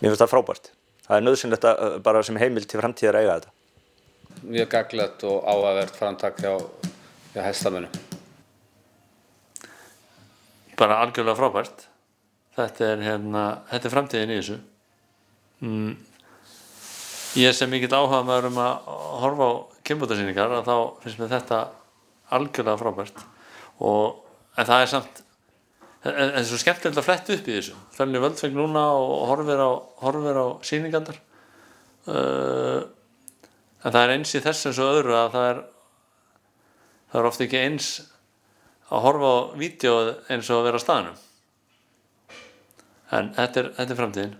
Mér finnst það frábært. Það nauðsynlegt að bara sem heimild til framtíðar að eiga þetta. Mjög gagnlegt og áhugavert framtak hjá hestamönnum. Bara algjörlega frábært. Þetta er framtíðin í þessu. Ég sem mikill áhugamaður að horfa á kynbótasýningar að þá finnst mér þetta algjörlega frábært. En það er samt en svo skemmtilegt að fletta upp í þessu. Þannig Völdfeng núna og horfir á sýningarnar. En það er eins í þess eins og öðru að það er oft ekki eins að horfa á vídeóið eins og að vera á staðnum. En þetta er framtíðin.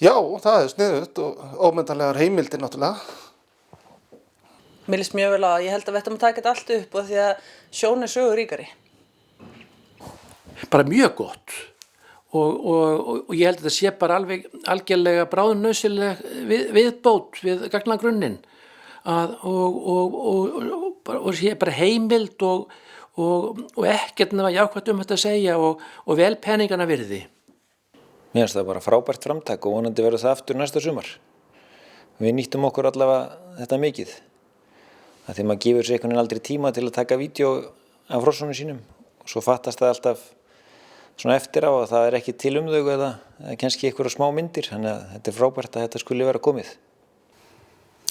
Já, það er sniðugt og ómetanlegar heimildir náttúrulega. Mér líst mjög vel á það. Ég held að við ættum að taka þetta allt upp og því að sjón er söguríkari. Bara mjög gott og ég held að þetta sé bara alveg algjörlega bráðnauðsynleg viðbót við gagnagrunnin og sé bara heimild og ekkert nema jákvætt þetta að segja og vel peningana virði. Mér finnst það bara frábært framtak og vonandi verður það aftur næsta sumar. Við nýttum okkur allavega þetta mikið. Af því maður gefur sér einhvern veginn aldrei tíma til að taka vídeó af hrossunum sínum og svo fattast það alltaf svona eftir á að það er ekki til þau eða kannski einhverja smá myndir, þannig að þetta er frábært að þetta skuli vera komið.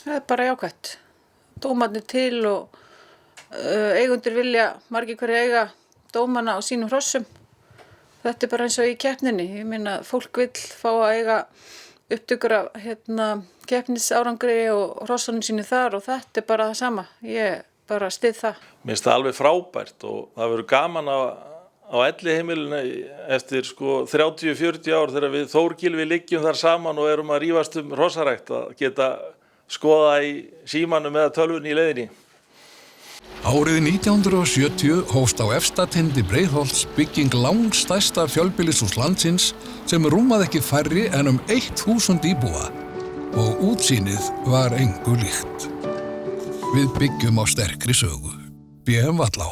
Það er bara jákvætt. Dómarnir til og eigendur vilja margir hverju eiga dómana á sínum hrossum. Þetta er bara eins og í keppninni. Ég meina fólk vill fá að eiga upptökur af keppnisárangri og hrossunum sínu þar og þetta er bara það sama. Ég bara styð það. Mér finnst það alveg frábært og það verður gaman á elliheimilinu eftir 30-40 ár þegar við Þór Gylfi liggjum þar saman og erum að rífast hrossarækt að geta skoða í símanum eða tölvunni í leiðinni. Árið 1970 hófst á efsta tindi Breiðholts bygging langstærsta fjölbýlishúss landsins sem rúmaði ekki færri en 1000 íbúa og útsýnið var engu líkt. Við byggjum á sterkri sögu. BM Vallá.